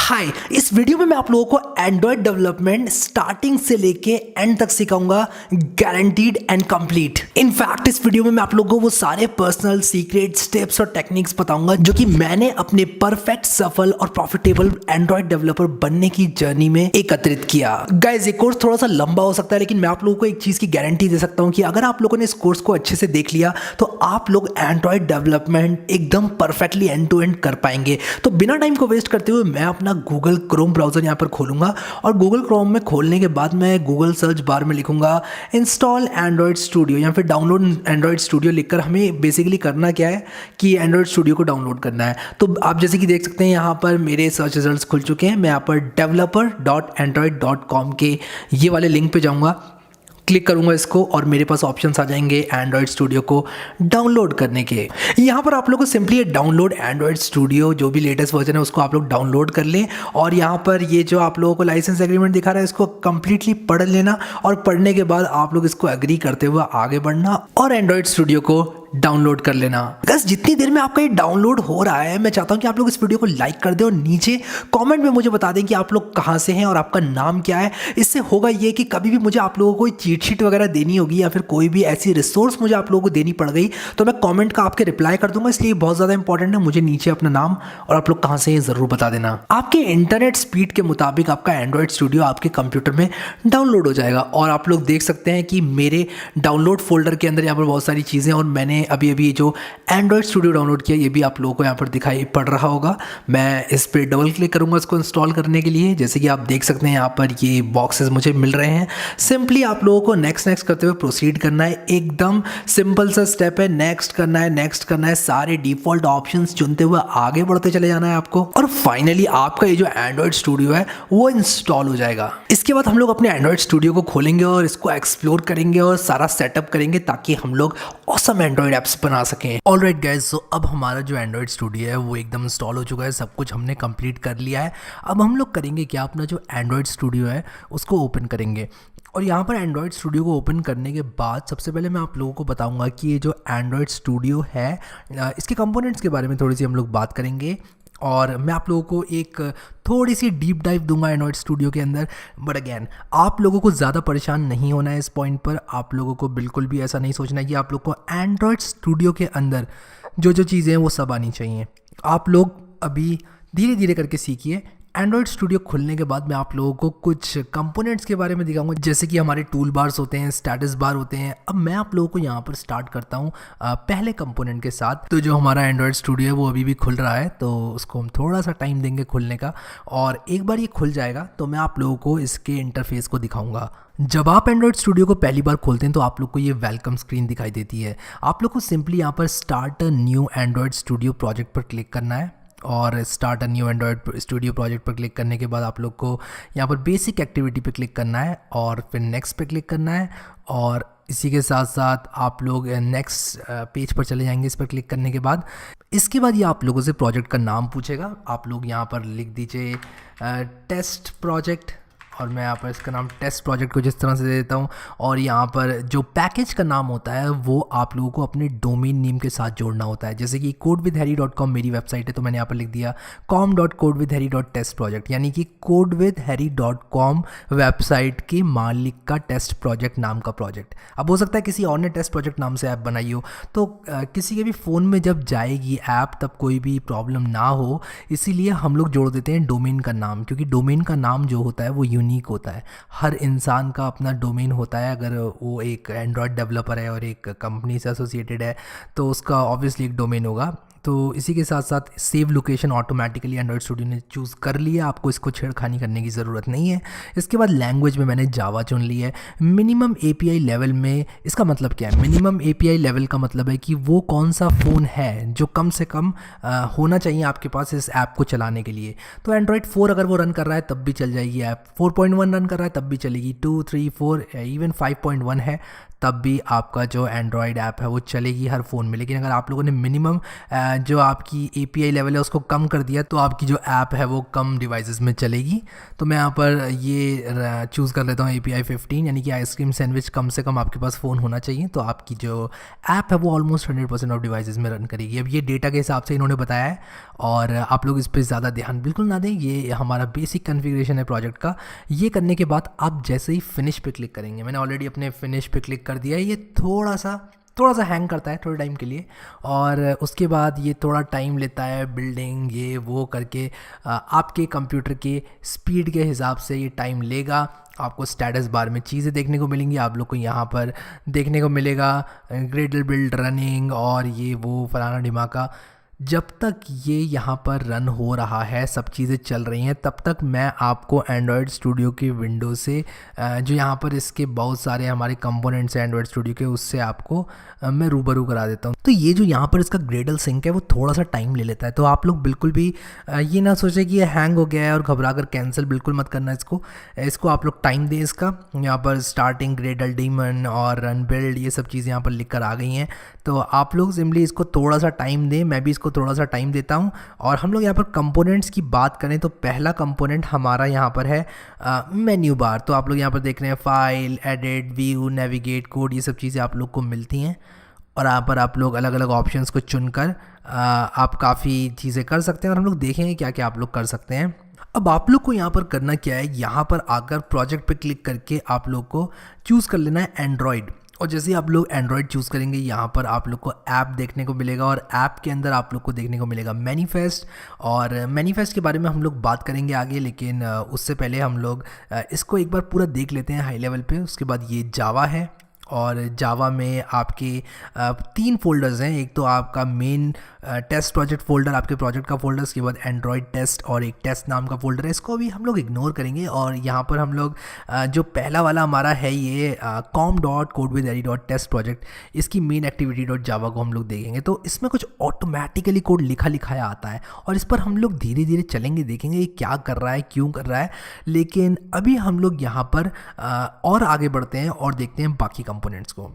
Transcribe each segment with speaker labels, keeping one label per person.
Speaker 1: हाय, इस वीडियो में मैं आप लोगों को एंड्रॉयड डेवलपमेंट स्टार्टिंग से लेके एंड तक सिखाऊंगा, गारंटीड एंड कंप्लीट। इनफैक्ट इस वीडियो में मैं आप लोगों को वो सारे पर्सनल सीक्रेट स्टेप्स और टेक्निक्स बताऊंगा जो कि मैंने अपने परफेक्ट, सफल और प्रॉफिटेबल एंड्रॉयड डेवलपर बनने की जर्नी में एकत्रित किया। गाइस, ये कोर्स थोड़ा सा लंबा हो सकता है, लेकिन मैं आप लोगों को एक चीज की गारंटी दे सकता हूं कि अगर आप लोगों ने इस कोर्स को अच्छे से देख लिया तो आप लोग एंड्रॉयड डेवलपमेंट एकदम परफेक्टली एंड टू एंड कर पाएंगे। तो बिना टाइम को वेस्ट करते हुए मैं अपना गूगल क्रोम ब्राउज़र यहाँ पर खोलूंगा और गूगल क्रोम में खोलने के बाद मैं गूगल सर्च बार में लिखूंगा इंस्टॉल एंड्रॉयड स्टूडियो या फिर डाउनलोड एंड्रॉयड स्टूडियो लिखकर हमें बेसिकली करना क्या है कि एंड्रॉयड स्टूडियो को डाउनलोड करना है। तो आप जैसे कि देख सकते हैं यहाँ पर मेरे सर्च रिजल्ट्स खुल चुके हैं। मैं यहाँ पर developer.android.com के ये वाले लिंक पे जाऊँगा, क्लिक करूंगा इसको और मेरे पास ऑप्शंस आ जाएंगे एंड्रॉयड स्टूडियो को डाउनलोड करने के। यहाँ पर आप लोग को सिंपली डाउनलोड एंड्रॉयड स्टूडियो जो भी लेटेस्ट वर्जन है उसको आप लोग डाउनलोड कर लें और यहाँ पर ये जो आप लोगों को लाइसेंस एग्रीमेंट दिखा रहा है इसको कंप्लीटली पढ़ लेना और पढ़ने के बाद आप लोग इसको एग्री करते हुए आगे बढ़ना और एंड्रॉयड स्टूडियो को डाउनलोड कर लेना। बस जितनी देर में आपका ये डाउनलोड हो रहा है मैं चाहता हूँ कि आप लोग इस वीडियो को लाइक कर दें और नीचे कमेंट में मुझे बता दें कि आप लोग कहाँ से हैं और आपका नाम क्या है। इससे होगा ये कि कभी भी मुझे आप लोगों को कोई चीट शीट वगैरह देनी होगी या फिर कोई भी ऐसी रिसोर्स मुझे आप लोगों को देनी पड़ गई तो मैं कमेंट का आपके रिप्लाई कर दूंगा। इसलिए बहुत ज़्यादा इंपॉर्टेंट है, मुझे नीचे अपना नाम और आप लोग कहाँ से हैं ज़रूर बता देना। आपके इंटरनेट स्पीड के मुताबिक आपका एंड्रॉयड स्टूडियो आपके कंप्यूटर में डाउनलोड हो जाएगा और आप लोग देख सकते हैं कि मेरे डाउनलोड फोल्डर के अंदर यहाँ पर बहुत सारी चीज़ें और मैंने अभी जो एंड्रॉयड स्टूडियो डाउनलोड किया ये भी आप लोगों को यहाँ पर दिखाई पड़ रहा होगा। मैं इस पर डबल क्लिक करूंगा इसको इंस्टॉल करने के लिए। जैसे कि आप देख सकते हैं यहाँ पर ये बॉक्सेस मुझे मिल रहे हैं। सिंपली आप लोगों को नेक्स्ट करते हुए प्रोसीड करना है। एकदम सिंपल सा स्टेप है, नेक्स्ट करना है, सारे डिफॉल्ट ऑप्शंस चुनते हुए आगे बढ़ते चले जाना है आपको और फाइनली आपका ये जो एंड्रॉयड स्टूडियो है वो इंस्टॉल हो जाएगा। इसके बाद हम लोग अपने एंड्रॉयड स्टूडियो को खोलेंगे और इसको एक्सप्लोर करेंगे और सारा सेटअप करेंगे ताकि हम लोग ऑसम एंड्रॉयड ऐप्स बना सकें। ऑलराइट गाइस, सो अब हमारा जो एंड्रॉयड स्टूडियो है वो एकदम इंस्टॉल हो चुका है, सब कुछ हमने कंप्लीट कर लिया है। अब हम लोग करेंगे क्या, अपना जो एंड्रॉयड स्टूडियो है उसको ओपन करेंगे और यहाँ पर एंड्रॉयड स्टूडियो को ओपन करने के बाद सबसे पहले मैं आप लोगों को बताऊंगा कि ये जो एंड्रॉयड स्टूडियो है इसके कंपोनेंट्स के बारे में थोड़ी सी हम लोग बात करेंगे और मैं आप लोगों को एक थोड़ी सी डीप डाइव दूंगा एंड्रॉयड स्टूडियो के अंदर। बट अगेन आप लोगों को ज़्यादा परेशान नहीं होना है इस पॉइंट पर। आप लोगों को बिल्कुल भी ऐसा नहीं सोचना है कि आप लोग को एंड्रॉयड स्टूडियो के अंदर जो चीज़ें हैं वो सब आनी चाहिए। आप लोग अभी धीरे धीरे करके सीखिए। एंड्रॉयड स्टूडियो खुलने के बाद मैं आप लोगों को कुछ कंपोनेंट्स के बारे में दिखाऊंगा, जैसे कि हमारे टूल बार्स होते हैं, स्टेटस बार होते हैं। अब मैं आप लोगों को यहाँ पर स्टार्ट करता हूँ पहले कंपोनेंट के साथ। तो जो हमारा एंड्रॉयड स्टूडियो है वो अभी भी खुल रहा है तो उसको हम थोड़ा सा टाइम देंगे खुलने का और एक बार ये खुल जाएगा तो मैं आप लोगों को इसके इंटरफेस को दिखाऊंगा। जब आप एंड्रॉयड स्टूडियो को पहली बार खोलते हैं तो आप लोग को ये वेलकम स्क्रीन दिखाई देती है। आप लोग को सिंपली यहाँ पर start a new Android studio project पर क्लिक करना है और start a new Android studio project पर क्लिक करने के बाद आप लोग को यहाँ पर बेसिक एक्टिविटी पे क्लिक करना है और फिर नेक्स्ट पे क्लिक करना है और इसी के साथ साथ आप लोग नेक्स्ट पेज पर चले जाएंगे इस पर क्लिक करने के बाद। इसके बाद ये आप लोगों से प्रोजेक्ट का नाम पूछेगा। आप लोग यहाँ पर लिख दीजिए टेस्ट प्रोजेक्ट और मैं यहाँ पर इसका नाम टेस्ट प्रोजेक्ट को जिस तरह से दे देता हूँ और यहाँ पर जो पैकेज का नाम होता है वो आप लोगों को अपने डोमेन नेम के साथ जोड़ना होता है। जैसे कि codewithharry.com मेरी वेबसाइट है तो मैंने यहाँ पर लिख दिया com.codewithharry.test यानी कि codewithharry.com वेबसाइट के मालिक का टेस्ट प्रोजेक्ट नाम का प्रोजेक्ट। अब हो सकता है किसी और ने टेस्ट प्रोजेक्ट नाम से ऐप बनाई हो तो किसी के भी फ़ोन में जब जाएगी ऐप तब कोई भी प्रॉब्लम ना हो, इसीलिए हम लोग जोड़ देते हैं डोमेन का नाम, क्योंकि डोमेन का नाम जो होता है वो यूनिक होता है। हर इंसान का अपना डोमेन होता है। अगर वो एक एंड्रॉयड डेवलपर है और एक कंपनी से एसोसिएटेड है तो उसका ऑब्वियसली एक डोमेन होगा। तो इसी के साथ साथ save location automatically Android studio ने चूज़ कर लिया, आपको इसको छेड़खानी करने की ज़रूरत नहीं है। इसके बाद लैंग्वेज में मैंने जावा चुन ली है। मिनिमम एपीआई लेवल में इसका मतलब क्या है, मिनिमम एपीआई लेवल का मतलब है कि वो कौन सा फ़ोन है जो कम से कम होना चाहिए आपके पास इस ऐप को चलाने के लिए। तो एंड्रॉयड 4 अगर वो रन कर रहा है तब भी चल जाएगी ऐप, 4.1 रन कर रहा है तब भी चलेगी, 2, 3, 4 इवन 5.1 है तब भी आपका जो एंड्रॉयड ऐप है वो चलेगी हर फ़ोन में। लेकिन अगर आप लोगों ने मिनिमम जो आपकी API लेवल है उसको कम कर दिया, तो आपकी जो ऐप है वो कम डिवाइसेस में चलेगी। तो मैं यहाँ पर ये चूज़ कर लेता हूँ API 15, यानी कि आइसक्रीम सैंडविच कम से कम आपके पास फ़ोन होना चाहिए, तो आपकी जो ऐप है वो ऑलमोस्ट 100% ऑफ डिवाइसेस में रन करेगी। अब ये डेटा के हिसाब से इन्होंने बताया है, और आप लोग इस पर ज़्यादा ध्यान बिल्कुल ना दें। ये हमारा बेसिक कन्फिग्रेशन है प्रोजेक्ट का। ये करने के बाद आप जैसे ही फिनिश पे क्लिक करेंगे, मैंने ऑलरेडी अपने फिनिश पे क्लिक कर दिया है, ये थोड़ा सा हैंग करता है थोड़े टाइम के लिए, और उसके बाद ये थोड़ा टाइम लेता है बिल्डिंग ये वो करके। आपके कंप्यूटर के स्पीड के हिसाब से ये टाइम लेगा। आपको स्टेटस बार में चीज़ें देखने को मिलेंगी, आप लोग को यहाँ पर देखने को मिलेगा ग्रेडल बिल्ड रनिंग और ये वो फलाना ढिमाका। जब तक ये यहाँ पर रन हो रहा है, सब चीज़ें चल रही हैं, तब तक मैं आपको एंड्रॉयड स्टूडियो की विंडो से जो यहाँ पर इसके बहुत सारे हमारे कंपोनेंट्स हैं एंड्रॉयड स्टूडियो के, उससे आपको मैं रूबरू करा देता हूँ। तो ये जो यहाँ पर इसका ग्रेडल सिंक है वो थोड़ा सा टाइम ले लेता है, तो आप लोग बिल्कुल भी ये ना सोचें कि ये हैंग हो गया है और घबरा कर कैंसिल बिल्कुल मत करना इसको आप लोग टाइम दें इसका। यहाँ पर स्टार्टिंग ग्रेडल डीमन और रन बिल्ड ये सब चीज़ें यहाँ पर लिख कर आ गई हैं, तो आप लोग सिंपली इसको थोड़ा सा टाइम दें। मैं भी इसको थोड़ा सा टाइम देता हूँ। और हम लोग यहाँ पर कंपोनेंट्स की बात करें तो पहला कंपोनेंट हमारा यहाँ पर है मेन्यू बार। तो आप लोग यहाँ पर देख रहे हैं file, edit, view, navigate, code, ये सब चीज़ें आप लोग को मिलती हैं, और यहाँ पर आप लोग अलग अलग ऑप्शंस को चुनकर आप काफ़ी चीज़ें कर सकते हैं, और हम लोग देखेंगे क्या क्या आप लोग कर सकते हैं। अब आप लोग को यहाँ पर करना क्या है, यहाँ पर आकर प्रोजेक्ट पे क्लिक करके आप लोग को चूज़ कर लेना है एंड्रॉयड। और जैसे ही आप लोग एंड्रॉयड चूज़ करेंगे, यहाँ पर आप लोग को ऐप देखने को मिलेगा, और ऐप के अंदर आप लोग को देखने को मिलेगा मैनिफेस्ट। और मैनिफेस्ट के बारे में हम लोग बात करेंगे आगे, लेकिन उससे पहले हम लोग इसको एक बार पूरा देख लेते हैं हाई लेवल पे। उसके बाद ये जावा है, और जावा में आपके 3 फोल्डर्स हैं। एक तो आपका मेन टेस्ट प्रोजेक्ट फोल्डर, आपके प्रोजेक्ट का फोल्डर, उसके बाद एंड्रॉयड टेस्ट और एक टेस्ट नाम का फोल्डर है। इसको अभी हम लोग इग्नोर करेंगे, और यहाँ पर हम लोग जो पहला वाला हमारा है ये com.codewitheri.test प्रोजेक्ट, इसकी मेन एक्टिविटी.java को हम लोग देखेंगे। तो इसमें कुछ ऑटोमेटिकली कोड लिखाया आता है, और इस पर हम लोग धीरे धीरे चलेंगे, देखेंगे ये क्या कर रहा है, क्यों कर रहा है। लेकिन अभी हम लोग यहाँ पर और आगे बढ़ते हैं और देखते हैं बाकी कंपोनेंट्स को।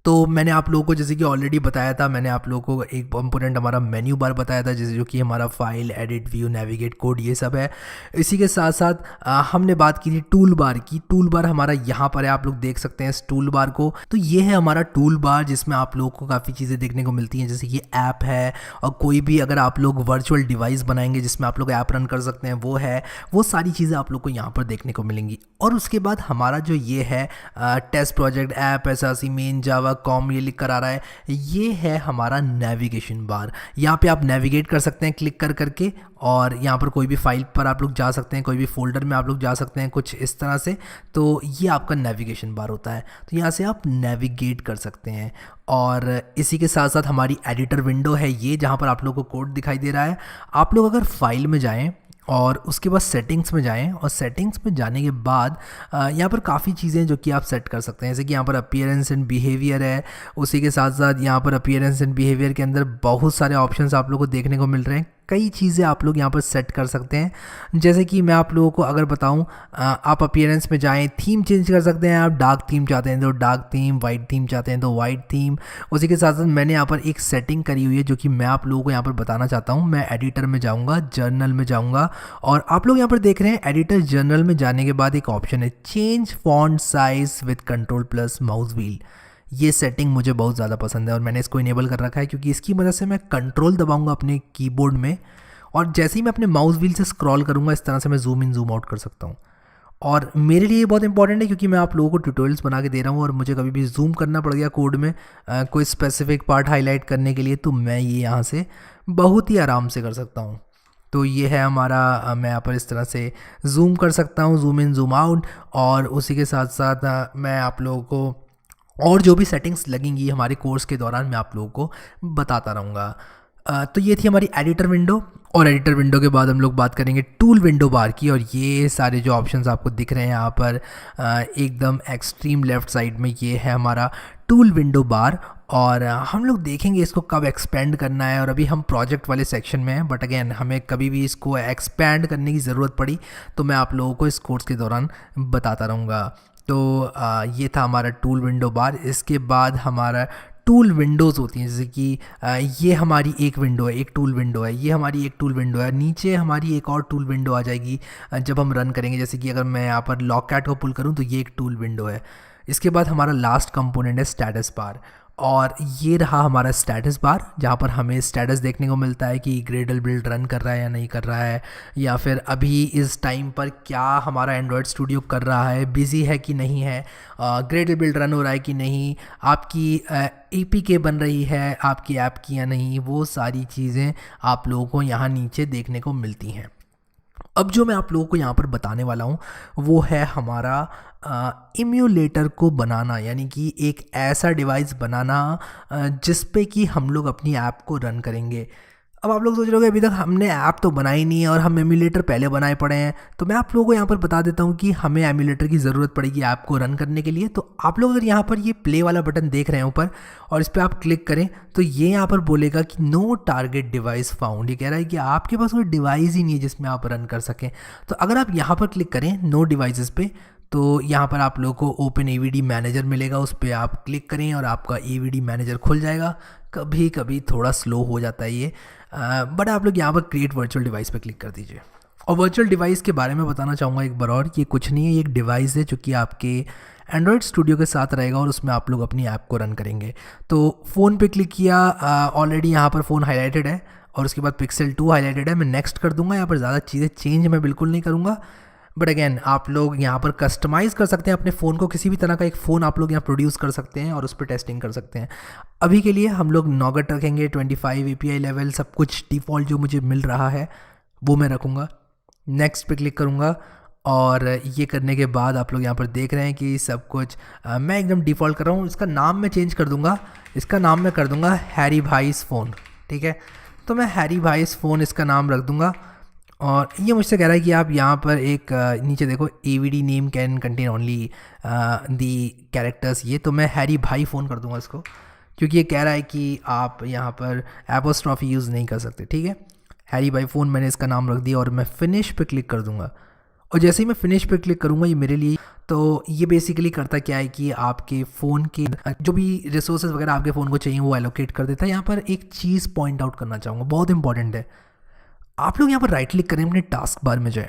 Speaker 1: तो मैंने आप लोगों को जैसे कि ऑलरेडी बताया था, मैंने आप लोगों को एक कंपोनेंट हमारा मेन्यू बार बताया था, जैसे जो कि हमारा file, edit, view, navigate, code ये सब है। इसी के साथ साथ हमने बात की थी टूल बार की। टूल बार हमारा यहाँ पर है, आप लोग देख सकते हैं इस टूल बार को। तो ये है हमारा टूल बार, जिसमें आप लोगों को काफ़ी चीज़ें देखने को मिलती हैं, जैसे कि ऐप है, और कोई भी अगर आप लोग वर्चुअल डिवाइस बनाएंगे जिसमें आप लोग ऐप रन कर सकते हैं वो है, वो सारी चीज़ें आप लोग को यहाँ पर देखने को मिलेंगी। और उसके बाद हमारा जो ये है test project, app, SRC, main, Java, com, ये लिख कर आ रहा है, ये है हमारा नेविगेशन बार। यहाँ पे आप नेविगेट कर सकते हैं क्लिक करके, और यहाँ पर कोई भी फाइल पर आप लोग जा सकते हैं, कोई भी फोल्डर में आप लोग जा सकते हैं, कुछ इस तरह से। तो ये आपका नेविगेशन बार होता है, तो यहाँ से आप नेविगेट कर सकते हैं। और इसी के साथ साथ हमारी एडिटर विंडो है ये, जहाँ पर आप लोगों को कोड दिखाई दे रहा है। आप लोग अगर फाइल में जाएँ और उसके बाद सेटिंग्स में जाएं, और सेटिंग्स में जाने के बाद यहाँ पर काफ़ी चीज़ें जो कि आप सेट कर सकते हैं, जैसे कि यहाँ पर अपीयरेंस एंड बिहेवियर है। उसी के साथ साथ यहाँ पर अपीयरेंस एंड बिहेवियर के अंदर बहुत सारे ऑप्शंस आप लोगों को देखने को मिल रहे हैं। कई चीज़ें आप लोग यहाँ पर सेट कर सकते हैं, जैसे कि मैं आप लोगों को अगर बताऊँ, आप अपीयरेंस में जाएं, थीम चेंज कर सकते हैं। आप डार्क थीम चाहते हैं तो डार्क थीम, वाइट थीम चाहते हैं तो वाइट थीम। उसी के साथ साथ मैंने यहाँ पर एक सेटिंग करी हुई है जो कि मैं आप लोगों को यहाँ पर बताना चाहता हूँ। मैं एडिटर में जाऊँगा, जर्नल में जाऊँगा, और आप लोग यहाँ पर देख रहे हैं एडिटर जर्नल में जाने के बाद एक ऑप्शन है change font size with control plus mouse wheel. ये सेटिंग मुझे बहुत ज़्यादा पसंद है, और मैंने इसको इनेबल कर रखा है, क्योंकि इसकी मदद से मैं कंट्रोल दबाऊंगा अपने कीबोर्ड में, और जैसे ही मैं अपने माउस व्हील से स्क्रॉल करूंगा, इस तरह से मैं जूम इन जूम आउट कर सकता हूँ। और मेरे लिए ये बहुत इंपॉर्टेंट है, क्योंकि मैं आप लोगों को ट्यूटोरियल्स बना के दे रहा हूँ, और मुझे कभी भी जूम करना पड़ गया कोड में कोई स्पेसिफिक पार्ट हाईलाइट करने के लिए, तो मैं ये यहाँ से बहुत ही आराम से कर सकता हूँ। तो ये है हमारा, मैं यहाँ पर इस तरह से जूम कर सकता हूँ, जूम इन जूम आउट। और उसी के साथ साथ मैं आप लोगों को और जो भी सेटिंग्स लगेंगी हमारे कोर्स के दौरान मैं आप लोगों को बताता रहूँगा। तो ये थी हमारी एडिटर विंडो, और एडिटर विंडो के बाद हम लोग बात करेंगे टूल विंडो बार की। और ये सारे जो ऑप्शंस आपको दिख रहे हैं यहाँ पर एकदम एक्सट्रीम लेफ़्ट साइड में, ये है हमारा टूल विंडो बार। और हम लोग देखेंगे इसको कब एक्सपेंड करना है, और अभी हम प्रोजेक्ट वाले सेक्शन में हैं, बट अगेन हमें कभी भी इसको एक्सपेंड करने की ज़रूरत पड़ी तो मैं आप लोगों को इस कोर्स के दौरान बताता रहूँगा। तो ये था हमारा टूल विंडो बार। इसके बाद हमारा टूल विंडोज़ होती हैं, जैसे कि ये हमारी एक विंडो है, एक टूल विंडो है, ये हमारी एक टूल विंडो है, नीचे हमारी एक और टूल विंडो आ जाएगी जब हम रन करेंगे। जैसे कि अगर मैं यहाँ पर लॉगकैट को पुल करूँ तो ये एक टूल विंडो है। इसके बाद हमारा लास्ट कंपोनेंट है स्टेटस बार, और ये रहा हमारा स्टेटस बार, जहाँ पर हमें स्टेटस देखने को मिलता है कि ग्रेडल बिल्ड रन कर रहा है या नहीं कर रहा है, या फिर अभी इस टाइम पर क्या हमारा एंड्रॉयड स्टूडियो कर रहा है, बिज़ी है कि नहीं है, ग्रेडल बिल्ड रन हो रहा है कि नहीं, आपकी APK बन रही है आपकी ऐप की या नहीं, वो सारी चीज़ें आप लोगों को यहाँ नीचे देखने को मिलती हैं। अब जो मैं आप लोगों को यहाँ पर बताने वाला हूँ वो है हमारा इम्यूलेटर को बनाना, यानी कि एक ऐसा डिवाइस बनाना जिस पे कि हम लोग अपनी ऐप को रन करेंगे। अब आप लोग सोच रहे होंगे अभी तक हमने ऐप तो बनाई नहीं है और हम एमुलेटर पहले बनाए पड़े हैं, तो मैं आप लोगों को यहाँ पर बता देता हूँ कि हमें एमुलेटर की ज़रूरत पड़ेगी ऐप को रन करने के लिए। तो आप लोग अगर यहाँ पर ये प्ले वाला बटन देख रहे हैं ऊपर और इस पर आप क्लिक करें तो ये यहाँ पर बोलेगा कि नो टारगेट डिवाइस फाउंड। ये कह रहा है कि आपके पास कोई डिवाइस ही नहीं है जिसमें आप रन कर सकें। तो अगर आप यहाँ पर क्लिक करें नो डिवाइसेस पे, तो यहाँ पर आप लोगों को ओपन AVD मैनेजर मिलेगा, उस पर आप क्लिक करें और आपका AVD मैनेजर खुल जाएगा। कभी कभी थोड़ा स्लो हो जाता है ये, बट आप लोग यहाँ पर क्रिएट वर्चुअल डिवाइस पे क्लिक कर दीजिए। और वर्चुअल डिवाइस के बारे में बताना चाहूँगा एक बार और, ये कुछ नहीं है, ये एक डिवाइस है जो कि आपके एंड्रॉयड स्टूडियो के साथ रहेगा और उसमें आप लोग अपनी ऐप को रन करेंगे। तो फ़ोन पे क्लिक किया, ऑलरेडी यहाँ पर फ़ोन हाईलाइटेड है और उसके बाद Pixel 2 हाईलाइटेड है। मैं नेक्स्ट कर दूंगा, यहाँ पर ज़्यादा चीज़ें चेंज मैं बिल्कुल नहीं करूँगा, बट अगेन आप लोग यहाँ पर कस्टमाइज़ कर सकते हैं अपने फ़ोन को, किसी भी तरह का एक फ़ोन आप लोग यहाँ प्रोड्यूस कर सकते हैं और उस पर टेस्टिंग कर सकते हैं। अभी के लिए हम लोग नॉगट रखेंगे, 25 API लेवल, सब कुछ डिफ़ॉल्ट जो मुझे मिल रहा है वो मैं रखूँगा। नेक्स्ट पे क्लिक करूँगा और ये करने के बाद आप लोग यहाँ पर देख रहे हैं कि सब कुछ मैं एकदम डिफ़ॉल्ट कर रहा हूँ। इसका नाम मैं चेंज कर दूँगा, इसका नाम मैं कर दूँगा हैरी भाईस फ़ोन, ठीक है। तो मैं हैरी भाईस फ़ोन इसका नाम रख दूँगा। और ये मुझसे कह रहा है कि आप यहाँ पर एक नीचे देखो AVD name can contain only the characters, ये तो मैं हैरी भाई फ़ोन कर दूंगा इसको, क्योंकि ये कह रहा है कि आप यहाँ पर एपोस्ट्रॉफी यूज़ नहीं कर सकते, ठीक है। हैरी भाई फ़ोन मैंने इसका नाम रख दिया और मैं फिनिश पे क्लिक कर दूंगा। और जैसे ही मैं फिनिश पे क्लिक करूँगा ये मेरे लिए, तो ये बेसिकली करता क्या है कि आपके फ़ोन के जो भी रिसोर्सेज वगैरह आपके फ़ोन को चाहिए वो एलोकेट कर देता है। यहाँ पर एक चीज़ पॉइंट आउट करना चाहूँगा, बहुत इंपॉर्टेंट है। आप लोग यहाँ पर राइट क्लिक करें, अपने टास्क बार में जाएं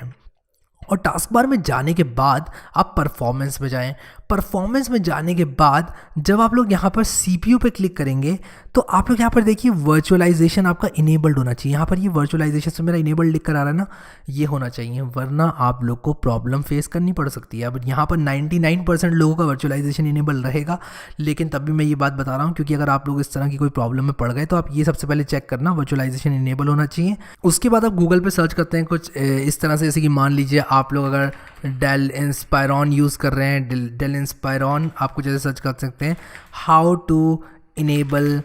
Speaker 1: और टास्क बार में जाने के बाद आप परफॉर्मेंस में जाएं। परफॉर्मेंस में जाने के बाद जब आप लोग यहाँ पर CPU पे क्लिक करेंगे तो आप लोग यहाँ पर देखिए वर्चुअलाइजेशन आपका इनेबल्ड होना चाहिए। यहाँ पर ये वर्चुअलाइजेशन से मेरा इनेबल्ड लिख कर आ रहा है ना, ये होना चाहिए, वरना आप लोग को प्रॉब्लम फेस करनी पड़ सकती है। अब यहाँ पर 99% लोगों का वर्चुअलाइजेशन इनेबल रहेगा, लेकिन तब भी मैं ये बात बता रहा हूँ क्योंकि अगर आप लोग इस तरह की कोई प्रॉब्लम में पड़ गए तो आप ये सबसे पहले चेक करना वर्चुअलाइजेशन इनेबल होना चाहिए। उसके बाद आप गूगल पर सर्च करते हैं कुछ इस तरह से, जैसे कि मान लीजिए आप लोग अगर डेल इंस्पायरॉन यूज़ कर रहे हैं, डेल इंस्पायरॉन आपको जैसे सर्च कर सकते हैं हाउ टू इनेबल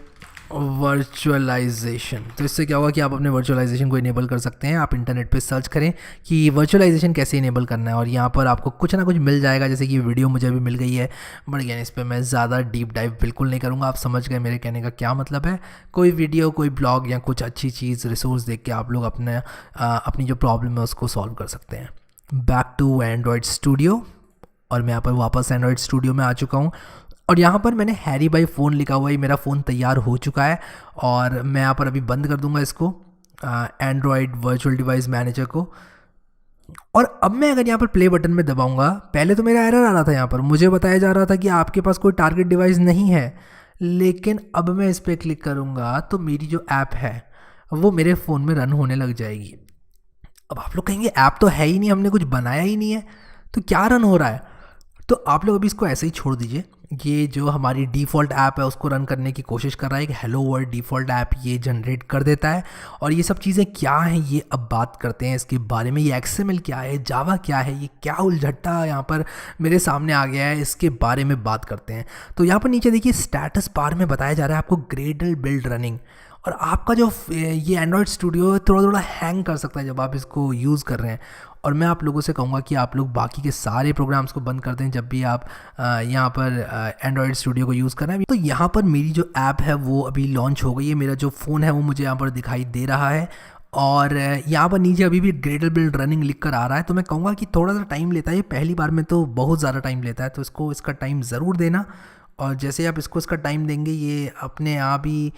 Speaker 1: वर्चुअलाइजेशन, तो इससे क्या होगा कि आप अपने वर्चुअलाइजेशन को इनेबल कर सकते हैं। आप इंटरनेट पे सर्च करें कि वर्चुअलाइजेशन कैसे इनेबल करना है और यहाँ पर आपको कुछ ना कुछ मिल जाएगा, जैसे कि वीडियो मुझे अभी मिल गई है, बट अगेन इस पर मैं ज़्यादा डीप डाइव बिल्कुल नहीं करूँगा। आप समझ गए मेरे कहने का क्या मतलब है। कोई वीडियो, कोई ब्लॉग या कुछ अच्छी चीज़ रिसोर्स देख के आप लोग अपनी जो प्रॉब्लम है उसको सॉल्व कर सकते हैं। बैक टू एंड्रॉयड स्टूडियो, और मैं यहाँ पर वापस एंड्रॉयड स्टूडियो में आ चुका हूँ और यहाँ पर मैंने हैरी भाई फ़ोन लिखा हुआ है, मेरा फ़ोन तैयार हो चुका है और मैं यहाँ पर अभी बंद कर दूंगा इसको, एंड्रॉयड वर्चुअल डिवाइस मैनेजर को। और अब मैं अगर यहाँ पर प्ले बटन में दबाऊंगा, पहले तो मेरा एरर आ रहा था, यहाँ पर मुझे बताया जा रहा था कि आपके पास कोई टारगेट डिवाइस नहीं है, लेकिन अब मैं इस पर क्लिक करूँगा तो मेरी जो ऐप है वो मेरे फ़ोन में रन होने लग जाएगी। अब आप लोग कहेंगे ऐप तो है ही नहीं, हमने कुछ बनाया ही नहीं है, तो क्या रन हो रहा है? तो आप लोग अभी इसको ऐसे ही छोड़ दीजिए। ये जो हमारी डिफ़ॉल्ट ऐप है उसको रन करने की कोशिश कर रहा है, एक हेलो वर्ल्ड डिफ़ॉल्ट ऐप ये जनरेट कर देता है। और ये सब चीज़ें क्या हैं ये अब बात करते हैं इसके बारे में। ये XML क्या है, जावा क्या है, ये क्या उलझट्टा यहाँ पर मेरे सामने आ गया है, इसके बारे में बात करते हैं। तो यहाँ पर नीचे देखिए स्टेटस बार में बताया जा रहा है आपको ग्रेडल बिल्ड रनिंग, और आपका जो ये एंड्रॉयड स्टूडियो थोड़ा थोड़ा हैंग कर सकता है जब आप इसको यूज़ कर रहे हैं। और मैं आप लोगों से कहूँगा कि आप लोग बाकी के सारे प्रोग्राम्स को बंद कर दें जब भी आप यहाँ पर एंड्रॉयड स्टूडियो को यूज़ कर रहे हैं। तो यहाँ पर मेरी जो ऐप है वो अभी लॉन्च हो गई है, मेरा जो फ़ोन है वो मुझे यहाँ पर दिखाई दे रहा है और यहाँ पर नीचे अभी भी ग्रेडल बिल्ड रनिंग लिख कर आ रहा है। तो मैं कहूँगा कि थोड़ा सा टाइम लेता है, ये पहली बार में तो बहुत ज़्यादा टाइम लेता है, तो इसका टाइम ज़रूर देना और जैसे आप इसको इसका टाइम देंगे ये अपने आप ही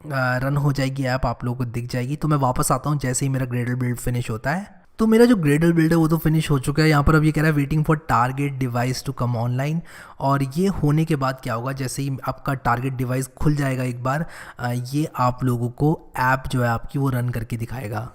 Speaker 1: रन हो जाएगी ऐप, आप लोगों को दिख जाएगी। तो मैं वापस आता हूँ जैसे ही मेरा ग्रेडल बिल्ड फिनिश होता है। तो मेरा जो ग्रेडल बिल्ड है वो तो फिनिश हो चुका है। यहाँ पर अब ये कह रहा है waiting for target device to come online, और ये होने के बाद क्या होगा, जैसे ही आपका टारगेट डिवाइस खुल जाएगा एक बार, ये आप लोगों को ऐप जो है आपकी वो रन करके दिखाएगा।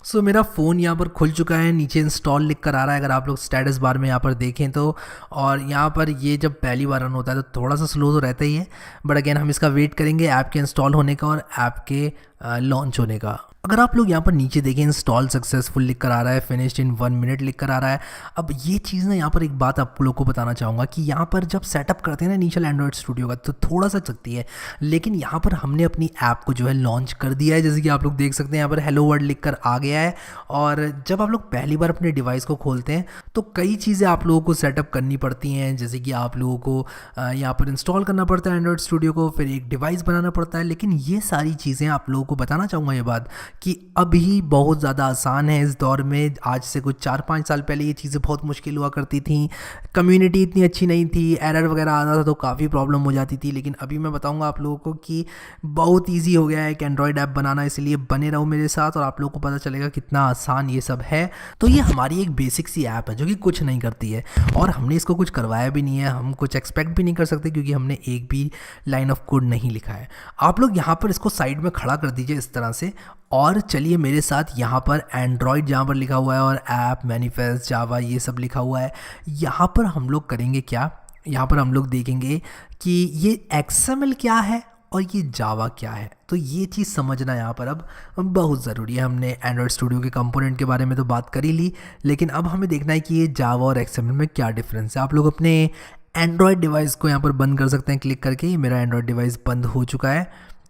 Speaker 1: सो मेरा फ़ोन यहाँ पर खुल चुका है, नीचे इंस्टॉल लिख कर आ रहा है अगर आप लोग स्टेटस बार में यहाँ पर देखें तो। और यहाँ पर ये जब पहली बार रन होता है तो थोड़ा सा स्लो तो रहता ही है, बट अगेन हम इसका वेट करेंगे ऐप के इंस्टॉल होने का और ऐप के लॉन्च होने का। अगर आप लोग यहाँ पर नीचे देखें इंस्टॉल सक्सेसफुल लिख कर आ रहा है, फिनिश्ड इन 1 मिनट लिख कर आ रहा है। अब ये चीज़ ना यहाँ पर एक बात आप लोग को बताना चाहूँगा कि यहाँ पर जब सेटअप करते हैं ना इनिशियल एंड्रॉइड स्टूडियो का तो थोड़ा सा चलती है, लेकिन यहाँ पर हमने अपनी ऐप को जो है लॉन्च कर दिया है। जैसे कि आप लोग देख सकते हैं यहाँ पर हेलो वर्ल्ड लिख कर आ गया है। और जब आप लोग पहली बार अपने डिवाइस को खोलते हैं तो कई चीज़ें आप लोगों को सेटअप करनी पड़ती हैं, जैसे कि आप लोगों को यहाँ पर इंस्टॉल करना पड़ता है एंड्रॉइड स्टूडियो को, फिर एक डिवाइस बनाना पड़ता है। लेकिन ये सारी चीज़ें आप लोगों को बताना चाहूँगा ये बात कि अभी बहुत ज़्यादा आसान है इस दौर में। आज से कुछ 4-5 साल पहले ये चीज़ें बहुत मुश्किल हुआ करती थी, कम्युनिटी इतनी अच्छी नहीं थी, एरर वगैरह आता था तो काफ़ी प्रॉब्लम हो जाती थी। लेकिन अभी मैं बताऊंगा आप लोगों को कि बहुत इजी हो गया है एक एंड्रॉयड ऐप बनाना, इसलिए बने रहो मेरे साथ और आप लोगों को पता चलेगा कितना आसान ये सब है। तो ये हमारी एक बेसिक सी ऐप है जो कि कुछ नहीं करती है और हमने इसको कुछ करवाया भी नहीं है, हम कुछ एक्सपेक्ट भी नहीं कर सकते क्योंकि हमने एक भी लाइन ऑफ कोड नहीं लिखा है। आप लोग यहाँ पर इसको साइड में खड़ा कर दीजिए इस तरह से और चलिए मेरे साथ यहाँ पर एंड्रॉयड जहाँ पर लिखा हुआ है और ऐप मैनिफेस्ट जावा ये सब लिखा हुआ है, यहाँ पर हम लोग करेंगे क्या, यहाँ पर हम लोग देखेंगे कि ये XML क्या है और ये जावा क्या है। तो ये चीज़ समझना यहाँ पर अब बहुत ज़रूरी है। हमने एंड्रॉयड स्टूडियो के कंपोनेंट के बारे में तो बात कर ही ली, लेकिन अब हमें देखना है कि ये जावा और XML में क्या डिफरेंस है। आप लोग अपने एंड्रॉयड डिवाइस को यहाँ पर बंद कर सकते हैं क्लिक करके। मेरा एंड्रॉयड डिवाइस बंद हो चुका है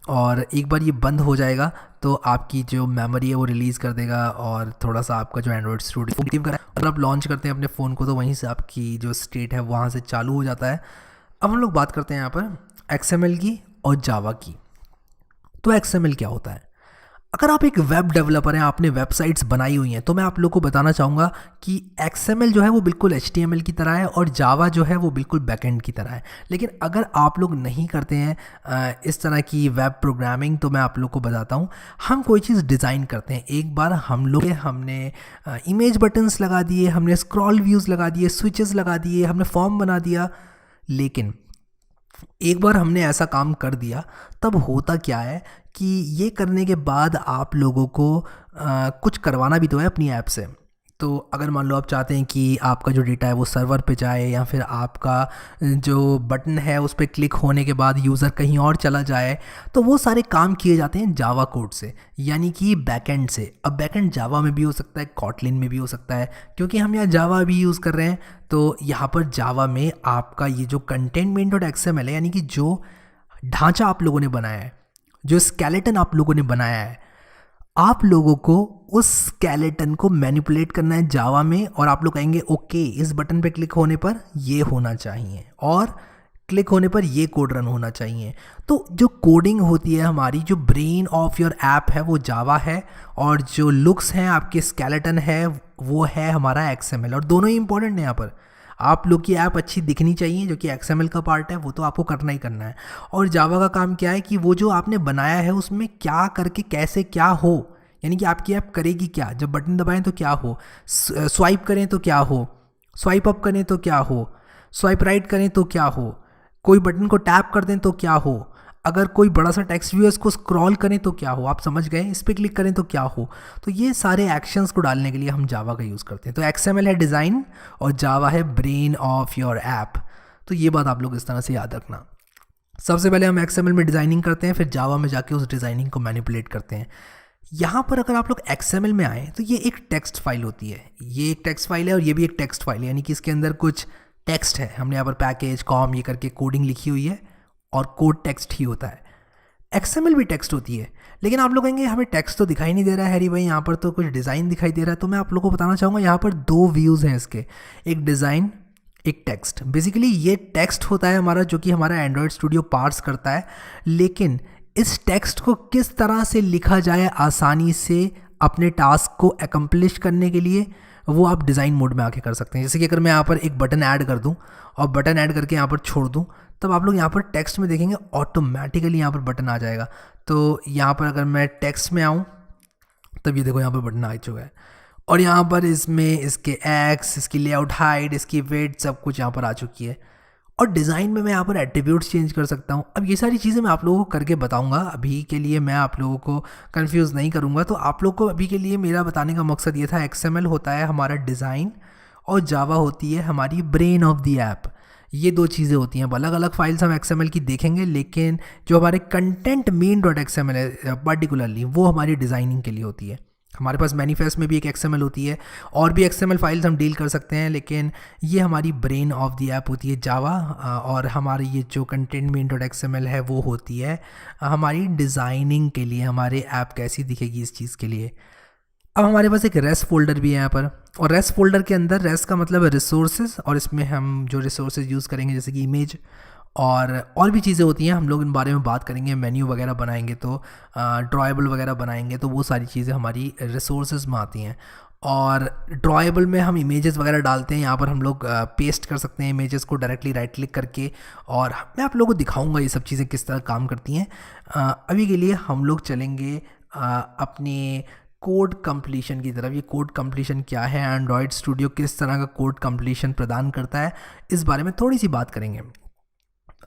Speaker 1: और एक बार ये बंद हो जाएगा तो आपकी जो मेमोरी है वो रिलीज़ कर देगा और थोड़ा सा आपका जो एंड्रॉयड स्टूडियो एक्टिव करा है। अगर आप लॉन्च करते हैं अपने फ़ोन को तो वहीं से आपकी जो स्टेट है वहाँ से चालू हो जाता है। अब हम लोग बात करते हैं यहाँ पर XML की और जावा की। तो XML क्या होता है? अगर आप एक वेब डेवलपर हैं, आपने वेबसाइट्स बनाई हुई हैं, तो मैं आप लोगों को बताना चाहूँगा कि XML जो है वो बिल्कुल HTML की तरह है और जावा जो है वो बिल्कुल बैकएंड की तरह है। लेकिन अगर आप लोग नहीं करते हैं इस तरह की वेब प्रोग्रामिंग तो मैं आप लोग को बताता हूँ। हम कोई चीज़ डिज़ाइन करते हैं, एक बार हमने इमेज बटन्स लगा दिए, हमने स्क्रॉल व्यूज़ लगा दिए, स्विचेस लगा दिए, हमने फॉर्म बना दिया, लेकिन एक बार हमने ऐसा काम कर दिया तब होता क्या है कि ये करने के बाद आप लोगों को कुछ करवाना भी तो है अपनी ऐप से। तो अगर मान लो आप चाहते हैं कि आपका जो डेटा है वो सर्वर पे जाए या फिर आपका जो बटन है उस पर क्लिक होने के बाद यूज़र कहीं और चला जाए, तो वो सारे काम किए जाते हैं जावा कोड से, यानी कि बैकएंड से। अब बैकएंड जावा में भी हो सकता है, कॉटलिन में भी हो सकता है, क्योंकि हम यहाँ जावा भी यूज़ कर रहे हैं। तो यहाँ पर जावा में आपका ये जो containment.xml है, यानी कि जो ढांचा आप लोगों ने बनाया है, जो स्केलेटन आप लोगों ने बनाया है, आप लोगों को उस स्केलेटन को मैनिपुलेट करना है जावा में। और आप लोग कहेंगे ओके इस बटन पे क्लिक होने पर ये होना चाहिए और क्लिक होने पर ये कोड रन होना चाहिए। तो जो कोडिंग होती है, हमारी जो ब्रेन ऑफ योर ऐप है वो जावा है और जो लुक्स हैं आपके स्केलेटन है वो है हमारा XML। और दोनों ही इंपॉर्टेंट है यहाँ पर। आप लोग की ऐप अच्छी दिखनी चाहिए, जो कि XML का पार्ट है वो तो आपको करना ही करना है। और जावा का काम क्या है कि वो जो आपने बनाया है उसमें क्या करके कैसे क्या हो, यानी कि आपकी ऐप करेगी क्या, जब बटन दबाएं तो क्या हो, स्वाइप करें तो क्या हो, स्वाइप अप करें तो क्या हो, स्वाइप राइट करें तो क्या हो, कोई बटन को टैप कर दें तो क्या हो, अगर कोई बड़ा सा टेक्स्ट व्यू है उसको स्क्रॉल करें तो क्या हो, आप समझ गए, इस पर क्लिक करें तो क्या हो। तो ये सारे एक्शंस को डालने के लिए हम जावा का यूज़ करते हैं। तो XML है डिज़ाइन और जावा है ब्रेन ऑफ योर ऐप। तो ये बात आप लोग इस तरह से याद रखना। सबसे पहले हम XML में डिज़ाइनिंग करते हैं, फिर जावा में जाके उस डिज़ाइनिंग को मैनिपुलेट करते हैं। यहाँ पर अगर आप लोग XML में आए तो ये एक टेक्स्ट फाइल होती है, ये एक टेक्स्ट फाइल है और ये भी एक टेक्स्ट फाइल है, यानी कि इसके अंदर कुछ टेक्स्ट है। हमने यहाँ पर पैकेज कॉम ये करके कोडिंग लिखी हुई है और कोड टेक्स्ट ही होता है। XML भी टेक्स्ट होती है, लेकिन आप लोग कहेंगे हमें टेक्स्ट तो दिखाई नहीं दे रहा है हैरी भाई, यहाँ पर तो कुछ डिज़ाइन दिखाई दे रहा है। तो मैं आप लोगों को बताना चाहूँगा यहाँ पर 2 व्यूज़ हैं इसके, एक डिज़ाइन एक टेक्स्ट। बेसिकली ये टेक्स्ट होता है हमारा, जो कि हमारा एंड्रॉयड स्टूडियो पार्स करता है। लेकिन इस टेक्स्ट को किस तरह से लिखा जाए आसानी से अपने टास्क को एकम्प्लिश करने के लिए, वो आप डिज़ाइन मोड में आके कर सकते हैं। जैसे कि अगर मैं यहाँ पर एक बटन ऐड कर दूँ और बटन ऐड करके यहाँ पर छोड़ दूँ तब आप लोग यहाँ पर टेक्स्ट में देखेंगे ऑटोमेटिकली यहाँ पर बटन आ जाएगा। तो यहाँ पर अगर मैं टेक्स्ट में आऊँ तब ये देखो यहाँ पर बटन आ चुका है, और यहाँ पर इसमें इसके एक्स, इसकी लेआउट हाइट, इसकी वेट सब कुछ यहाँ पर आ चुकी है। और डिज़ाइन में मैं यहाँ पर एट्रीब्यूट्स चेंज कर सकता हूँ। अब ये सारी चीज़ें मैं आप लोगों को करके बताऊँगा, अभी के लिए मैं आप लोगों को कंफ्यूज नहीं करूँगा। तो आप लोग को अभी के लिए मेरा बताने का मकसद ये था, XML होता है हमारा डिज़ाइन और जावा होती है हमारी ब्रेन ऑफ द ऐप। ये दो चीज़ें होती हैं। अलग अलग फाइल्स हम XML की देखेंगे, लेकिन जो हमारे कंटेंट मेन डॉट XML है पर्टिकुलरली, वो हमारी डिज़ाइनिंग के लिए होती है। हमारे पास मैनिफेस्ट में भी एक XML होती है, और भी XML फाइल्स हम डील कर सकते हैं, लेकिन ये हमारी ब्रेन ऑफ द ऐप होती है जावा। और हमारी ये जो कंटेंट मेन डॉट XML है वो होती है हमारी डिज़ाइनिंग के लिए, हमारे ऐप कैसी दिखेगी इस चीज़ के लिए। अब हमारे पास एक रेस्ट फोल्डर भी है यहाँ पर, और रेस्ट फोल्डर के अंदर, रेस्ट का मतलब है रिसोर्सेज, और इसमें हम जो रिसोर्सेज यूज़ करेंगे जैसे कि इमेज और भी चीज़ें होती हैं, हम लोग इन बारे में बात करेंगे। मेन्यू वगैरह बनाएंगे तो ड्रॉएबल वगैरह बनाएंगे तो वो सारी चीज़ें हमारी रिसोर्सेज में आती हैं। और ड्रॉएबल में हम इमेजेस वगैरह डालते हैं, यहाँ पर हम लोग पेस्ट कर सकते हैं इमेजेस को डायरेक्टली राइट क्लिक करके, और मैं आप लोगों को दिखाऊंगा ये सब चीज़ें किस तरह काम करती हैं। अभी के लिए हम लोग चलेंगे अपने कोड कंप्लीशन की तरफ। ये कोड कंप्लीशन क्या है, एंड्रॉयड स्टूडियो किस तरह का कोड कंप्लीशन प्रदान करता है, इस बारे में थोड़ी सी बात करेंगे।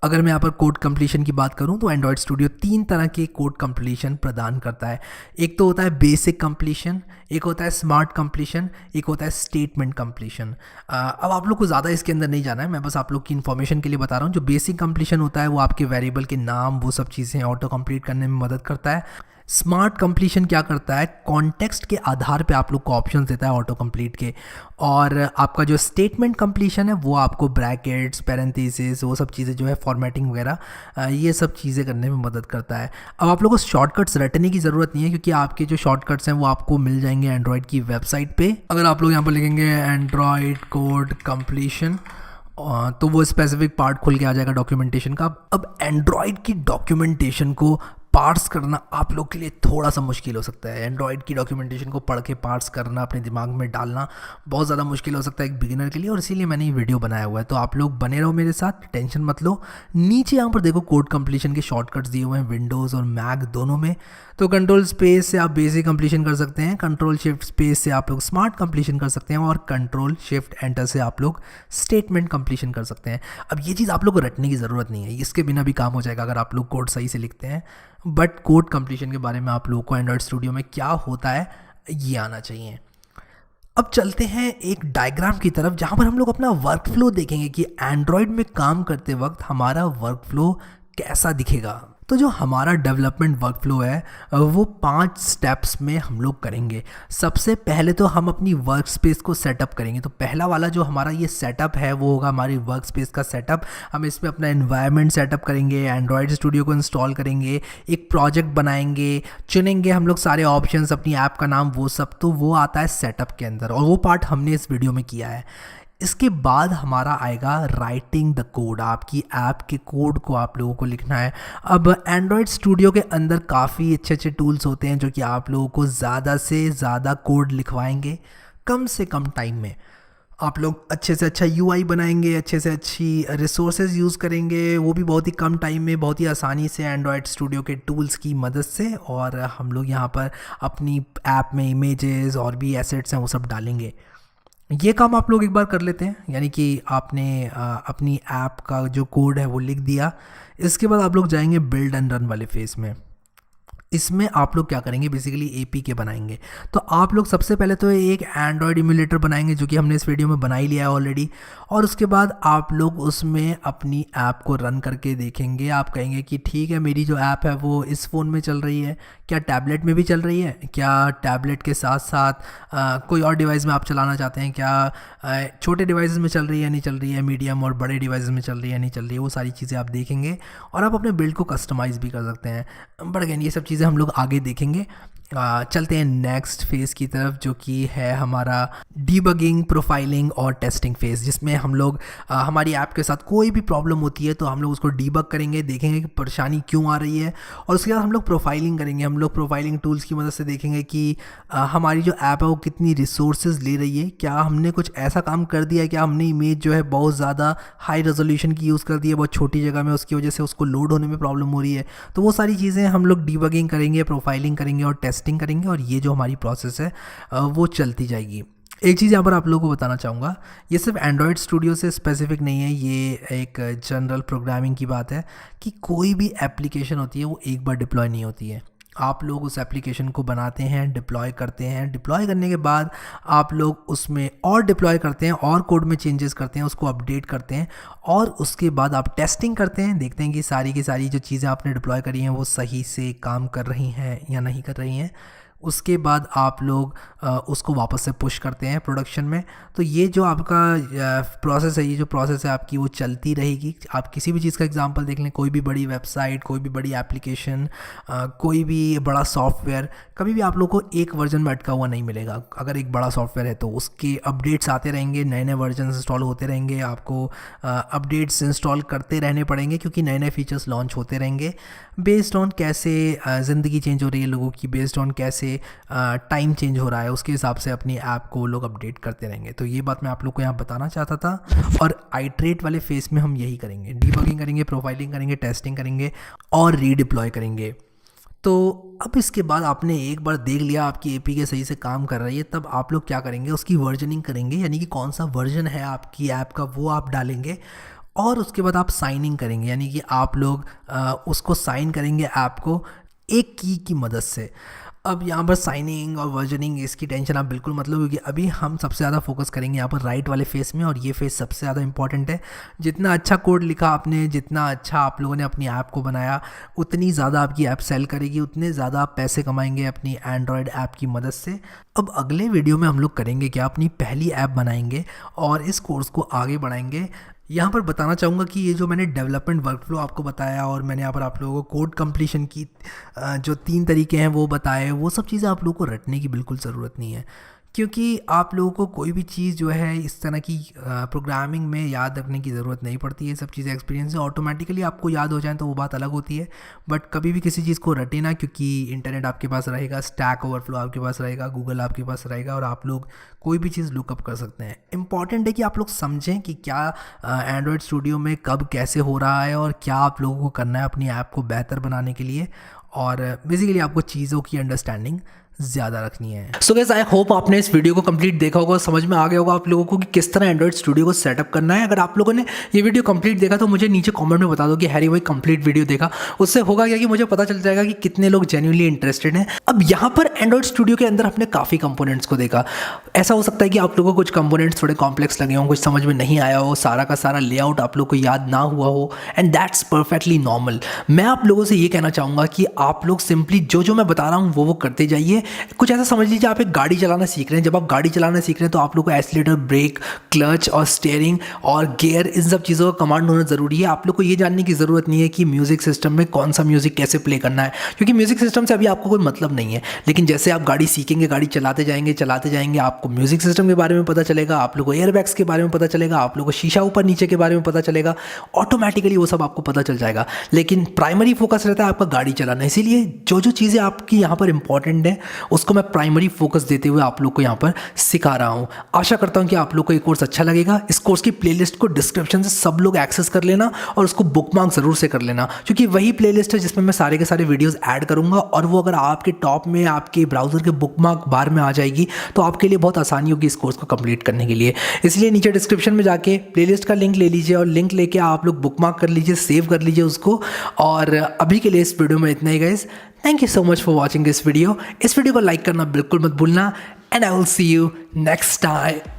Speaker 1: अगर मैं यहाँ पर कोड कंप्लीशन की बात करूँ तो एंड्रॉयड स्टूडियो 3 तरह के कोड कंप्लीशन प्रदान करता है। एक तो होता है बेसिक कंप्लीशन, एक होता है स्मार्ट कंप्लीशन, एक होता है स्टेटमेंट कंप्लीशन। अब आप लोग को ज़्यादा इसके अंदर नहीं जाना है, मैं बस आप लोग की इन्फॉर्मेशन के लिए बता रहा हूँ। जो बेसिक कंप्लीशन होता है वो आपके वेरिएबल के नाम, वो सब चीज़ें ऑटो कंप्लीट करने में मदद करता है। स्मार्ट कंप्लीशन क्या करता है, कॉन्टेक्स्ट के आधार पे आप लोग को ऑप्शन देता है ऑटो कंप्लीट के। और आपका जो स्टेटमेंट कंप्लीशन है वो आपको ब्रैकेट्स, पैरेंथेसिस, वो सब चीज़ें जो है फॉर्मेटिंग वगैरह, ये सब चीज़ें करने में मदद करता है। अब आप लोगों को शॉर्टकट्स रटने की ज़रूरत नहीं है, क्योंकि आपके जो शॉर्टकट्स हैं वो आपको मिल जाएंगे एंड्रॉयड की वेबसाइट पे। अगर आप लोग यहाँ पर लिखेंगे एंड्रॉयड कोड कंप्लीशन तो वो स्पेसिफिक पार्ट खुल के आ जाएगा डॉक्यूमेंटेशन का। अब एंड्रॉयड की डॉक्यूमेंटेशन को पार्स करना आप लोग के लिए थोड़ा सा मुश्किल हो सकता है। एंड्रॉयड की डॉक्यूमेंटेशन को पढ़ के पार्स करना, अपने दिमाग में डालना बहुत ज़्यादा मुश्किल हो सकता है एक बिगिनर के लिए, और इसीलिए मैंने ये वीडियो बनाया हुआ है। तो आप लोग बने रहो मेरे साथ, टेंशन मत लो। नीचे यहाँ पर देखो कोड कंप्लीशन के शॉर्टकट्स दिए हुए हैं विंडोज़ और मैक दोनों में। तो कंट्रोल स्पेस से आप बेसिक कंप्लीशन कर सकते हैं, कंट्रोल शिफ्ट स्पेस से आप लोग स्मार्ट कंप्लीशन कर सकते हैं, और कंट्रोल शिफ्ट एंटर से आप लोग स्टेटमेंट कंप्लीशन कर सकते हैं। अब ये चीज़ आप लोग को रटने की ज़रूरत नहीं है, इसके बिना भी काम हो जाएगा अगर आप लोग कोड सही से लिखते हैं। बट कोड कंप्लीशन के बारे में आप लोगों को एंड्रॉयड स्टूडियो में क्या होता है ये आना चाहिए। अब चलते हैं एक डायग्राम की तरफ, जहाँ पर हम लोग अपना वर्क फ्लो देखेंगे कि एंड्रॉयड में काम करते वक्त हमारा वर्क फ्लो कैसा दिखेगा। तो जो हमारा डेवलपमेंट वर्क फ्लो है वो 5 स्टेप्स में हम लोग करेंगे। सबसे पहले तो हम अपनी वर्क स्पेस को सेटअप करेंगे। तो पहला वाला जो हमारा ये सेटअप है वो होगा हमारी वर्क स्पेस का सेटअप। हम इसमें अपना एनवायरनमेंट सेटअप करेंगे, एंड्रॉयड स्टूडियो को इंस्टॉल करेंगे, एक प्रोजेक्ट बनाएंगे, चुनेंगे हम लोग सारे ऑप्शंस, अपनी ऐप का नाम, वो सब तो वो आता है सेटअप के अंदर, और वो पार्ट हमने इस वीडियो में किया है। इसके बाद हमारा आएगा राइटिंग द कोड। आपकी ऐप के कोड को आप लोगों को लिखना है। अब एंड्रॉयड स्टूडियो के अंदर काफ़ी अच्छे अच्छे टूल्स होते हैं जो कि आप लोगों को ज़्यादा से ज़्यादा कोड लिखवाएंगे कम से कम टाइम में। आप लोग अच्छे से अच्छा UI बनाएंगे, अच्छे से अच्छी रिसोर्सेज यूज़ करेंगे, वो भी बहुत ही कम टाइम में, बहुत ही आसानी से एंड्रॉयड स्टूडियो के टूल्स की मदद से। और हम लोग यहाँ पर अपनी ऐप में इमेजेस और भी एसेट्स हैं वो सब डालेंगे। ये काम आप लोग एक बार कर लेते हैं, यानी कि आपने अपनी ऐप का जो कोड है वो लिख दिया। इसके बाद आप लोग जाएंगे बिल्ड एंड रन वाले फेज़ में। इसमें आप लोग क्या करेंगे, बेसिकली APK बनाएंगे। तो आप लोग सबसे पहले तो एक एंड्रॉयड इम्यूलेटर बनाएंगे, जो कि हमने इस वीडियो में बना ही लिया है ऑलरेडी। और उसके बाद आप लोग उसमें अपनी ऐप को रन करके देखेंगे। आप कहेंगे कि ठीक है, मेरी जो ऐप है वो इस फ़ोन में चल रही है, क्या टैबलेट में भी चल रही है, क्या टैबलेट के साथ साथ कोई और डिवाइस में आप चलाना चाहते हैं, क्या छोटे डिवाइसेस में चल रही है नहीं चल रही है, मीडियम और बड़े डिवाइसेस में चल रही है नहीं चल रही है, वो सारी चीज़ें आप देखेंगे। और आप अपने बिल्ड को कस्टमाइज़ भी कर सकते हैं। बट अगेन ये सब चीज़ें हम लोग आगे देखेंगे। चलते हैं नेक्स्ट फेज़ की तरफ, जो कि है हमारा डीबगिंग, प्रोफाइलिंग और टेस्टिंग फेज़, जिसमें हम लोग हमारी ऐप के साथ कोई भी प्रॉब्लम होती है तो हम लोग उसको डीबग करेंगे, देखेंगे कि परेशानी क्यों आ रही है, और उसके बाद हम लोग प्रोफाइलिंग करेंगे। हम लोग प्रोफाइलिंग टूल्स की मदद से देखेंगे कि हमारी जो ऐप है वो कितनी रिसोर्सेज ले रही है, क्या हमने कुछ ऐसा काम कर दिया है, क्या हमने इमेज जो है बहुत ज़्यादा हाई रेजोल्यूशन की यूज़ कर दी है बहुत छोटी जगह में, उसकी वजह से उसको लोड होने में प्रॉब्लम हो रही है। तो वो सारी चीज़ें हम लोग डीबगिंग करेंगे, प्रोफाइलिंग करेंगे और टेस्टिंग करेंगे, और ये जो हमारी प्रोसेस है वो चलती जाएगी। एक चीज़ यहाँ पर आप लोगों को बताना चाहूँगा, ये सिर्फ एंड्रॉयड स्टूडियो से स्पेसिफिक नहीं है, ये एक जनरल प्रोग्रामिंग की बात है कि कोई भी एप्लीकेशन होती है वो एक बार डिप्लॉय नहीं होती है। आप लोग उस एप्लीकेशन को बनाते हैं, डिप्लॉय करते हैं, डिप्लॉय करने के बाद आप लोग उसमें और डिप्लॉय करते हैं और कोड में चेंजेस करते हैं, उसको अपडेट करते हैं, और उसके बाद आप टेस्टिंग करते हैं, देखते हैं कि सारी की सारी जो चीज़ें आपने डिप्लॉय करी हैं वो सही से काम कर रही हैं या नहीं कर रही हैं। उसके बाद आप लोग उसको वापस से पुश करते हैं प्रोडक्शन में। तो ये जो आपका प्रोसेस है, ये जो प्रोसेस है आपकी, वो चलती रहेगी। आप किसी भी चीज़ का एग्जांपल देख लें, कोई भी बड़ी वेबसाइट, कोई भी बड़ी एप्लीकेशन, कोई भी बड़ा सॉफ्टवेयर, कभी भी आप लोग को एक वर्जन में अटका हुआ नहीं मिलेगा। अगर एक बड़ा सॉफ्टवेयर है तो उसके अपडेट्स आते रहेंगे, नए नए वर्जन इंस्टॉल होते रहेंगे, आपको अपडेट्स इंस्टॉल करते रहने पड़ेंगे, क्योंकि नए नए फीचर्स लॉन्च होते रहेंगे बेस्ड ऑन कैसे ज़िंदगी चेंज हो रही है लोगों की, बेस्ड ऑन कैसे टाइम चेंज हो रहा है, उसके हिसाब से अपनी ऐप को लोग अपडेट करते रहेंगे। तो ये बात मैं आप लोग को यहाँ बताना चाहता था। और आइट्रेट वाले फेस में हम यही करेंगे, डीबगिंग करेंगे, प्रोफाइलिंग करेंगे, टेस्टिंग करेंगे और रीडिप्लॉय करेंगे। तो अब इसके बाद आपने एक बार देख लिया आपकी एपीके सही से काम कर रही है, तब आप लोग क्या करेंगे, उसकी वर्जनिंग करेंगे, यानी कि कौन सा वर्जन है आपकी ऐप का वो आप डालेंगे, और उसके बाद आप साइनिंग करेंगे, यानी कि आप लोग उसको साइन करेंगे ऐप को एक की मदद से। अब यहाँ पर साइनिंग और वर्जनिंग इसकी टेंशन आप बिल्कुल मत लो, क्योंकि अभी हम सबसे ज़्यादा फोकस करेंगे यहाँ पर राइट वाले फेस में, और ये फेस सबसे ज़्यादा इंपॉर्टेंट है। जितना अच्छा कोड लिखा आपने, जितना अच्छा आप लोगों ने अपनी ऐप को बनाया, उतनी ज़्यादा आपकी ऐप सेल करेगी, उतने ज़्यादा आप पैसे कमाएंगे अपनी एंड्रॉयड ऐप की मदद से। अब अगले वीडियो में हम लोग करेंगे क्या, अपनी पहली ऐप बनाएंगे और इस कोर्स को आगे बढ़ाएंगे। यहाँ पर बताना चाहूँगा कि ये जो मैंने डेवलपमेंट वर्कफ्लो आपको बताया, और मैंने यहाँ पर आप लोगों को कोड कंप्लीशन की जो 3 तरीके हैं वो बताए, वो सब चीज़ें आप लोगों को रटने की बिल्कुल ज़रूरत नहीं है, क्योंकि आप लोगों को कोई भी चीज़ जो है इस तरह की प्रोग्रामिंग में याद रखने की ज़रूरत नहीं पड़ती है। सब चीज़ें एक्सपीरियंस से ऑटोमेटिकली आपको याद हो जाए तो वो बात अलग होती है, बट कभी भी किसी चीज़ को रटे ना, क्योंकि इंटरनेट आपके पास रहेगा, स्टैक ओवरफ्लो आपके पास रहेगा, गूगल आपके पास रहेगा, और आप लोग कोई भी चीज़ लुकअप कर सकते हैं। इंपॉर्टेंट है कि आप लोग समझें कि क्या एंड्रॉयड स्टूडियो में कब कैसे हो रहा है, और क्या आप लोगों को करना है अपनी ऐप को बेहतर बनाने के लिए, और बेसिकली आपको चीज़ों की अंडरस्टैंडिंग ज़्यादा रखनी है। सो गाइस, आई होप आपने इस वीडियो को कंप्लीट देखा होगा, समझ में आ गया होगा आप लोगों को कि किस तरह एंड्रॉइड स्टूडियो को सेटअप करना है। अगर आप लोगों ने ये वीडियो कंप्लीट देखा तो मुझे नीचे कमेंट में बता दो कि हैरी भाई कंप्लीट वीडियो देखा। उससे होगा क्या कि मुझे पता चल जाएगा कि कितने लोग जेन्युइनली इंटरेस्टेड हैं। अब यहाँ पर एंड्रॉइड स्टूडियो के अंदर हमने काफ़ी कंपोनेंट्स को देखा। ऐसा हो सकता है कि आप लोगों को कुछ कंपोनेंट्स थोड़े कॉम्प्लेक्स लगे हों, कुछ समझ में नहीं आया हो, सारा का सारा लेआउट आप लोग को याद ना हुआ हो, एंड दैट्स परफेक्टली नॉर्मल। मैं आप लोगों से ये कहना चाहूँगा कि आप लोग सिंपली जो मैं बता रहा हूँ वो करते जाइए। कुछ ऐसा समझ लीजिए आप एक गाड़ी चलाना सीख रहे हैं। जब आप गाड़ी चलाना सीख रहे हैं तो आप लोग को एक्सीलेटर, ब्रेक, क्लच और स्टीयरिंग और गियर, इन सब चीज़ों का कमांड होना ज़रूरी है। आप लोग को ये जानने की ज़रूरत नहीं है कि म्यूज़िक सिस्टम में कौन सा म्यूज़िक कैसे प्ले करना है, क्योंकि म्यूज़िक सिस्टम से अभी आपको कोई मतलब नहीं है। लेकिन जैसे आप गाड़ी सीखेंगे, गाड़ी चलाते जाएंगे, आपको म्यूज़िक सिस्टम के बारे में पता चलेगा, आप लोग को एयरबैग्स के बारे में पता चलेगा, आप लोग को शीशा ऊपर नीचे के बारे में पता चलेगा, ऑटोमेटिकली वो सब आपको पता चल जाएगा। लेकिन प्राइमरी फोकस रहता है आपका गाड़ी चलाना, इसीलिए जो चीज़ें आपकी यहाँ पर इंपॉर्टेंट है उसको मैं प्राइमरी फोकस देते हुए आप लोग को यहाँ पर सिखा रहा हूँ। आशा करता हूँ कि आप लोग को ये कोर्स अच्छा लगेगा। इस कोर्स की प्लेलिस्ट को डिस्क्रिप्शन से सब लोग एक्सेस कर लेना और उसको बुकमार्क ज़रूर से कर लेना, क्योंकि वही प्लेलिस्ट है जिसमें मैं सारे के सारे वीडियोस ऐड करूँगा, और वो अगर आपके टॉप में आपके ब्राउज़र के बुकमार्क बार में आ जाएगी तो आपके लिए बहुत आसानी होगी इस कोर्स को कंप्लीट करने के लिए। इसलिए नीचे डिस्क्रिप्शन में जाके प्लेलिस्ट का लिंक ले लीजिए, और लिंक लेके आप लोग बुकमार्क कर लीजिए, सेव कर लीजिए उसको। और अभी के लिए इस वीडियो में इतना ही guys. Thank you so much for watching this video. इस वीडियो को लाइक करना बिल्कुल मत भूलना, and I will see you next time.